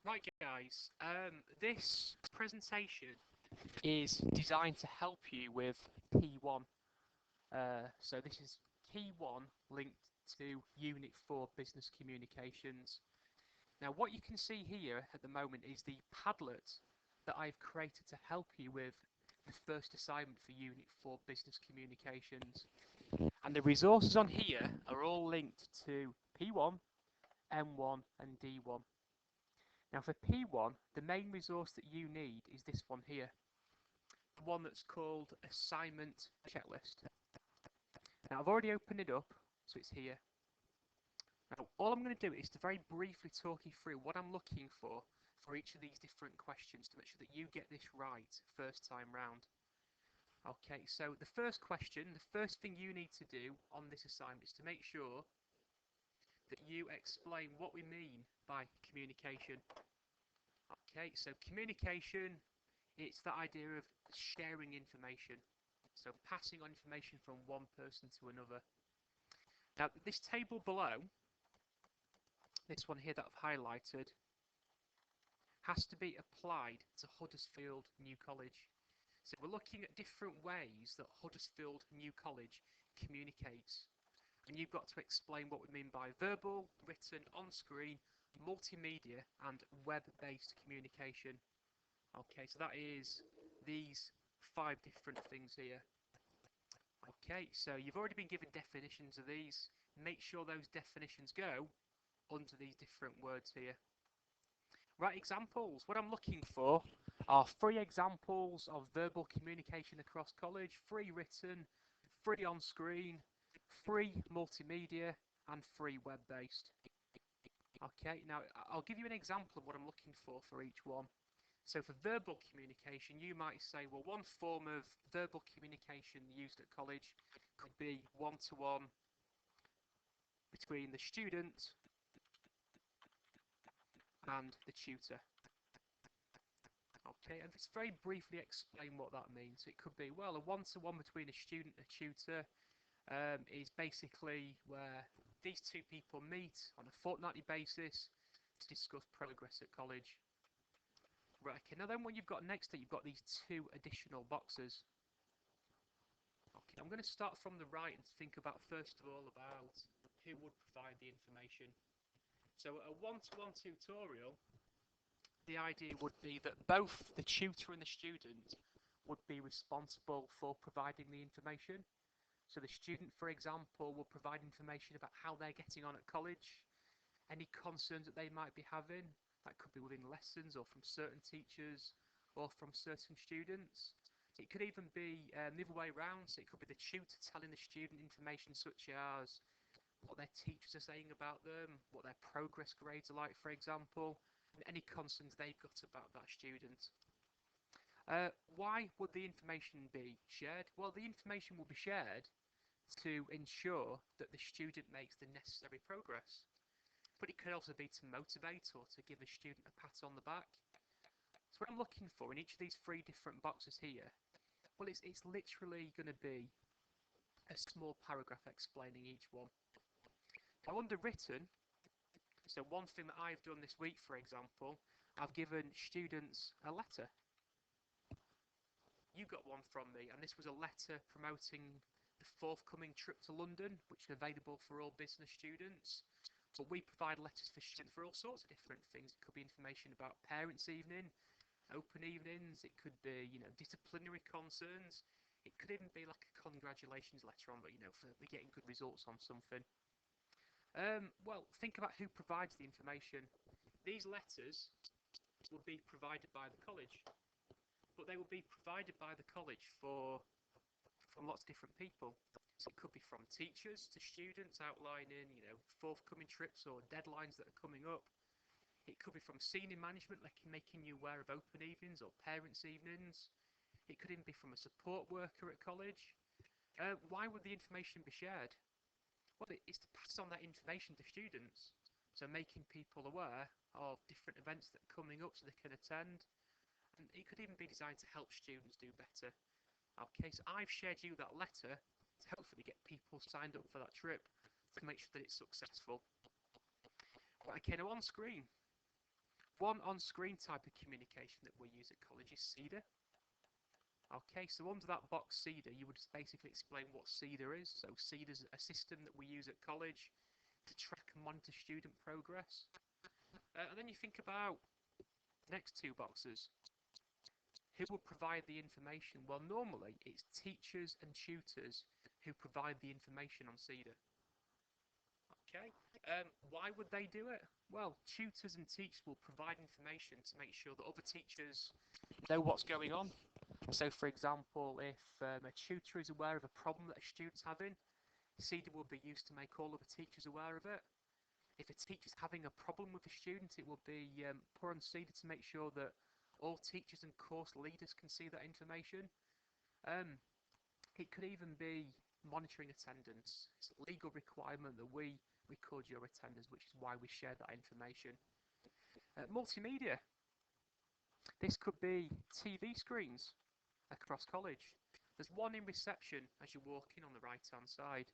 Right guys, this presentation is designed to help you with P1. So this is Key 1 linked to Unit 4 Business Communications. Now what you can see here at the moment is the Padlet that I've created to help you with the first assignment for Unit 4 Business Communications. And the resources on here are all linked to P1, M1 and D1. Now for P1, the main resource that you need is this one here, the one that's called Assignment Checklist. Now I've already opened it up, so it's here. Now all I'm going to do is to very briefly talk you through what I'm looking for each of these different questions to make sure that you get this right first time round. Okay, so the first question, the first thing you need to do on this assignment is to make sure that you explain what we mean by communication. Okay, so communication, it's that idea of sharing information. So passing on information from one person to another. Now, this table below, this one here that I've highlighted, has to be applied to Huddersfield New College. So we're looking at different ways that Huddersfield New College communicates. And you've got to explain what we mean by verbal, written, on-screen, multimedia, and web-based communication. Okay, so that is these 5 different things here. Okay, so you've already been given definitions of these. Make sure those definitions go under these different words here. Right, examples. What I'm looking for are 3 examples of verbal communication across college, 3 written, 3 on-screen, 3 multimedia, and 3 web-based. Okay, now I'll give you an example of what I'm looking for each one. So for verbal communication, you might say, well, one form of verbal communication used at college could be one-to-one between the student and the tutor. Okay, and let's very briefly explain what that means. It could be, well, a one-to-one between a student and a tutor is basically where these 2 people meet on a fortnightly basis to discuss progress at college. Right, okay, now then what you've got next, you've got these 2 additional boxes. Okay, I'm going to start from the right and think about, first of all, about who would provide the information. So a one-to-one tutorial, the idea would be that both the tutor and the student would be responsible for providing the information. So the student, for example, will provide information about how they're getting on at college, any concerns that they might be having. That could be within lessons or from certain teachers or from certain students. It could even be the other way around. So it could be the tutor telling the student information such as what their teachers are saying about them, what their progress grades are like, for example, and any concerns they've got about that student. Why would the information be shared? Well, the information will be shared to ensure that the student makes the necessary progress. But it could also be to motivate or to give a student a pat on the back. So what I'm looking for in each of these 3 different boxes here, well, it's literally going to be a small paragraph explaining each one. Now under written, so one thing that I've done this week, for example, I've given students a letter. You got one from me, and this was a letter promoting the forthcoming trip to London, which is available for all business students. But we provide letters for students for all sorts of different things. It could be information about parents' evening, open evenings. It could be, disciplinary concerns. It could even be like a congratulations letter on, for getting good results on something. Well, think about who provides the information. These letters will be provided by the college, but they will be provided by the college from lots of different people. So it could be from teachers to students outlining, forthcoming trips or deadlines that are coming up. It could be from senior management, like making you aware of open evenings or parents' evenings. It could even be from a support worker at college. Why would the information be shared? Well, it's to pass on that information to students. So making people aware of different events that are coming up so they can attend. And it could even be designed to help students do better. Okay, so I've shared you that letter to hopefully get people signed up for that trip to make sure that it's successful. Right, okay, now on screen, One on-screen type of communication that we use at college is CEDA. Okay, so under that box CEDA, you would basically explain what CEDA is. So CEDA is a system that we use at college to track and monitor student progress. And then you think about the next two boxes. Who will provide the information? Well, normally it's teachers and tutors who provide the information on CEDA. Okay, why would they do it? Well, tutors and teachers will provide information to make sure that other teachers know what's going on. So, for example, if a tutor is aware of a problem that a student's having, CEDA will be used to make all of the teachers aware of it. If a teacher's having a problem with a student, it will be put on CEDA to make sure that all teachers and course leaders can see that information. It could even be monitoring attendance. It's a legal requirement that we record your attendance, which is why we share that information. Multimedia. This could be TV screens across college. There's one in reception as you walk in on the right hand side.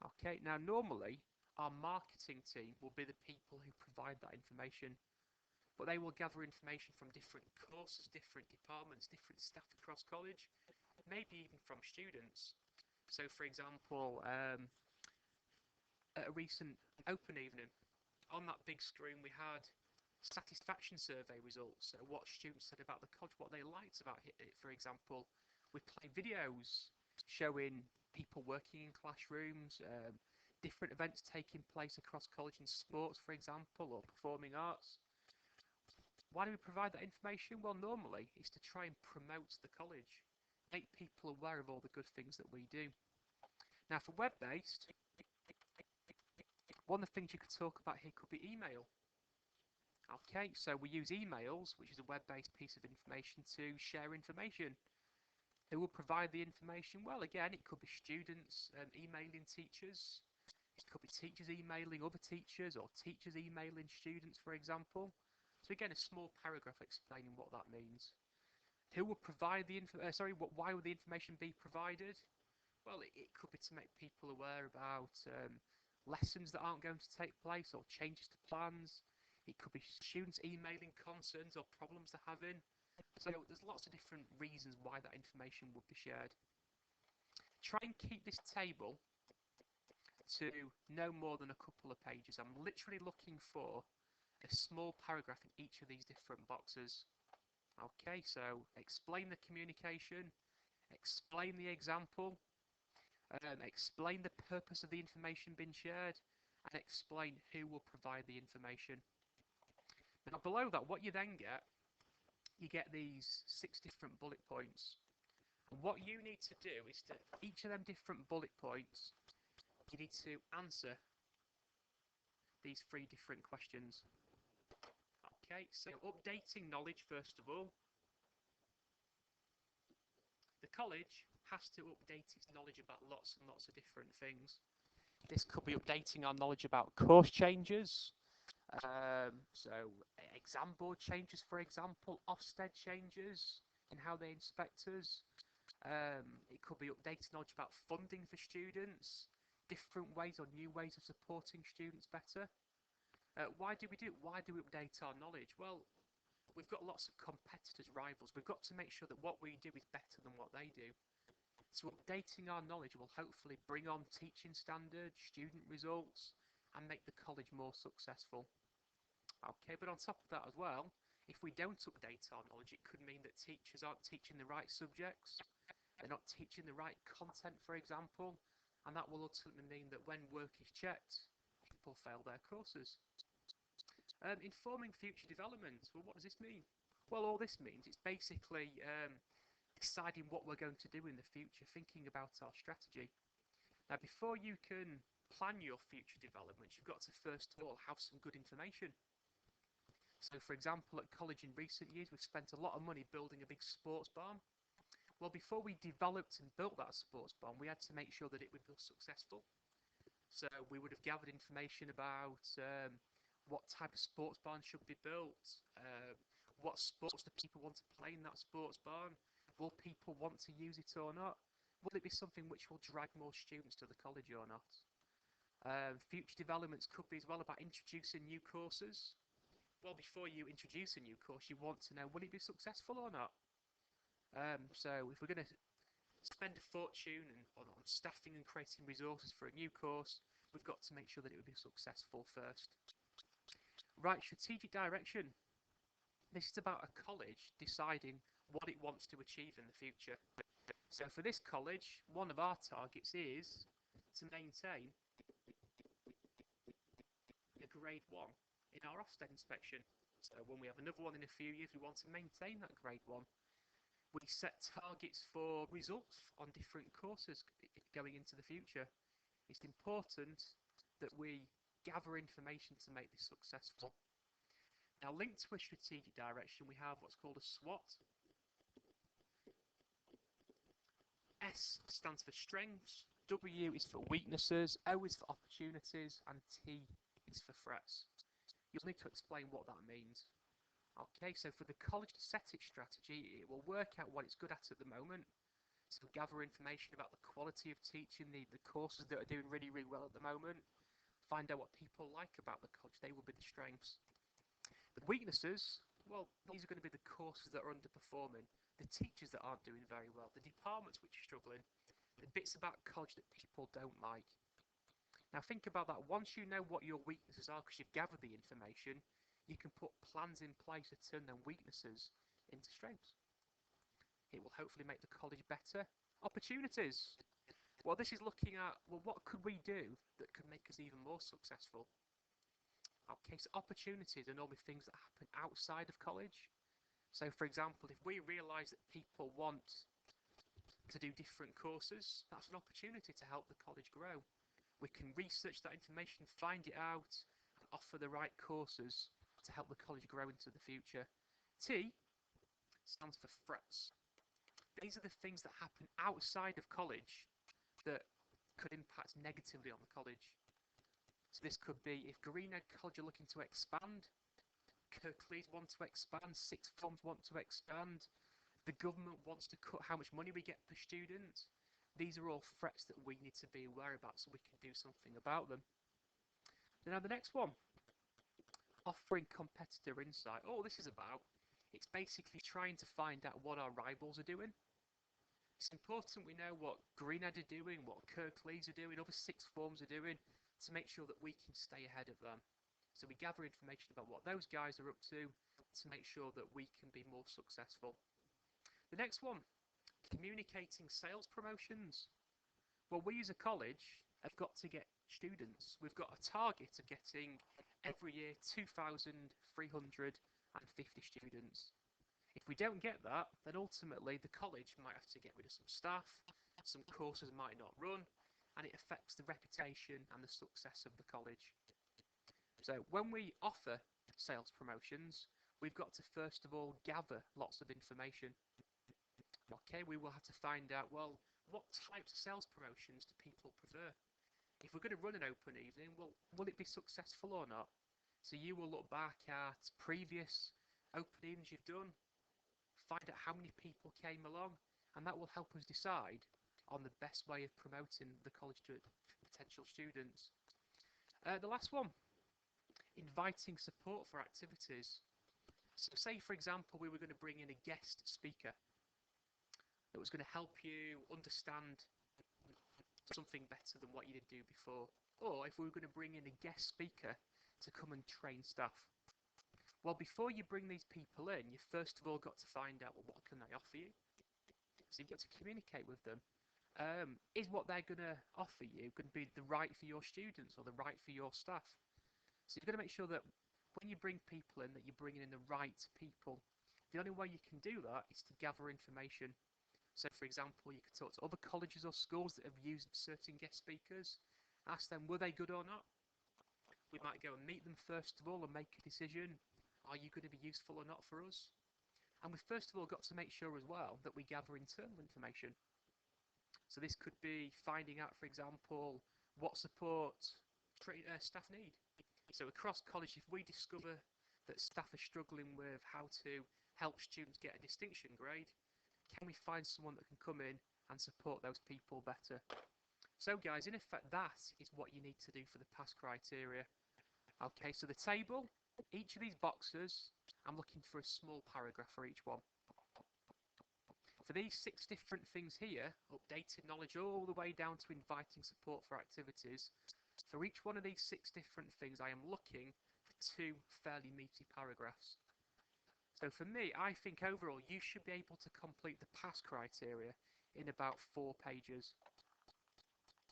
Okay, now normally our marketing team will be the people who provide that information, but they will gather information from different courses, different departments, different staff across college, maybe even from students. So for example, at a recent open evening, on that big screen we had satisfaction survey results, what students said about the college, what they liked about it. For example, we play videos showing people working in classrooms, different events taking place across college in sports, for example, or performing arts. Why do we provide that information? Well, normally it's to try and promote the college, make people aware of all the good things that we do. Now, for web-based, one of the things you could talk about here could be email. Okay, so we use emails, which is a web-based piece of information, to share information. Who will provide the information? Well, again, it could be students emailing teachers. It could be teachers emailing other teachers, or teachers emailing students, for example. So again, a small paragraph explaining what that means. Who will provide the why will the information be provided? Well, it could be to make people aware about lessons that aren't going to take place or changes to plans. It could be students emailing concerns or problems they're having. So there's lots of different reasons why that information would be shared. Try and keep this table to no more than a couple of pages. I'm literally looking for a small paragraph in each of these different boxes. Okay, so explain the communication, explain the example, explain the purpose of the information being shared, and explain who will provide the information. Now below that, what you then get, you get these 6 different bullet points. And what you need to do is to each of them different bullet points, you need to answer these 3 different questions. Okay, so updating knowledge first of all. The college has to update its knowledge about lots and lots of different things. This could be updating our knowledge about course changes, so exam board changes, for example, Ofsted changes in how they inspect us. It could be updating knowledge about funding for students, different ways or new ways of supporting students better. Why do we do it? Why do we update our knowledge? Well, we've got lots of competitors, rivals. We've got to make sure that what we do is better than what they do. So updating our knowledge will hopefully bring on teaching standards, student results, and make the college more successful. Okay, but on top of that as well, if we don't update our knowledge, it could mean that teachers aren't teaching the right subjects, they're not teaching the right content, for example, and that will ultimately mean that when work is checked, people fail their courses. Informing future development. Well, what does this mean? Well, all this means it's basically deciding what we're going to do in the future, thinking about our strategy. Now, before you can plan your future development, you've got to first of all have some good information. So, for example, at college in recent years, we've spent a lot of money building a big sports barn. Well, before we developed and built that sports barn, we had to make sure that it would be successful. So we would have gathered information about what type of sports barn should be built, what sports do people want to play in that sports barn, will people want to use it or not, will it be something which will drag more students to the college or not. Future developments could be as well about introducing new courses. Well, before you introduce a new course, you want to know, will it be successful or not? So if we're going to spend a fortune on staffing and creating resources for a new course, we've got to make sure that it will be successful first. Right, strategic direction. This is about a college deciding what it wants to achieve in the future. So for this college, one of our targets is to maintain a grade 1 in our Ofsted inspection. So when we have another one in a few years, we want to maintain that grade 1. We set targets for results on different courses going into the future. It's important that we gather information to make this successful. Now, linked to a strategic direction, we have what's called a SWOT. S stands for strengths, W is for weaknesses, O is for opportunities, and T is for threats. You'll need to explain what that means. Okay, so for the college to set its strategy, it will work out what it's good at the moment. So gather information about the quality of teaching, the courses that are doing really, really well at the moment. Find out what people like about the college. They will be the strengths. The weaknesses, well, these are going to be the courses that are underperforming, the teachers that aren't doing very well, the departments which are struggling, the bits about college that people don't like. Now think about that. Once you know what your weaknesses are, because you've gathered the information, you can put plans in place to turn them weaknesses into strengths. It will hopefully make the college better. Opportunities. Well, this is looking at, well, what could we do that could make us even more successful? Okay, so opportunities are normally things that happen outside of college. So, for example, if we realise that people want to do different courses, that's an opportunity to help the college grow. We can research that information, find it out, and offer the right courses to help the college grow into the future. T stands for threats. These are the things that happen outside of college that could impact negatively on the college. So this could be if Greenhead College are looking to expand, Kirklees want to expand, sixth forms want to expand, the government wants to cut how much money we get per student. These are all threats that we need to be aware about so we can do something about them. Now the next one, offering competitor insight. All this is about, it's basically trying to find out what our rivals are doing. It's important we know what Greenhead are doing, what Kirklees are doing, other sixth forms are doing, to make sure that we can stay ahead of them. So we gather information about what those guys are up to make sure that we can be more successful. The next one, communicating sales promotions. Well, we as a college have got to get students. We've got a target of getting every year 2,350 students. If we don't get that, then ultimately the college might have to get rid of some staff, some courses might not run, and it affects the reputation and the success of the college. So when we offer sales promotions, we've got to first of all gather lots of information. Okay, we will have to find out, well, what types of sales promotions do people prefer? If we're going to run an open evening, well, will it be successful or not? So you will look back at previous open evenings you've done, find out how many people came along, and that will help us decide on the best way of promoting the college to potential students. The last one, inviting support for activities. So say, for example, we were going to bring in a guest speaker that was going to help you understand something better than what you did do before. Or if we were going to bring in a guest speaker to come and train staff. Well, before you bring these people in, you first of all got to find out, well, what can they offer you? So you've got to communicate with them. Is what they're going to offer you going to be the right for your students or the right for your staff? So you've got to make sure that when you bring people in, that you're bringing in the right people. The only way you can do that is to gather information. So for example, you could talk to other colleges or schools that have used certain guest speakers, ask them, were they good or not? We might go and meet them first of all and make a decision. Are you going to be useful or not for us? And we've first of all got to make sure as well that we gather internal information. So this could be finding out, for example, what support staff need. So across college, if we discover that staff are struggling with how to help students get a distinction grade, can we find someone that can come in and support those people better? So guys, in effect, that is what you need to do for the pass criteria. Okay, so the table, Each of these boxes, I'm looking for a small paragraph for each one. For these 6 different things here, updated knowledge all the way down to inviting support for activities, for each one of these 6 different things I am looking for 2 fairly meaty paragraphs. So for me, I think overall you should be able to complete the pass criteria in about 4 pages.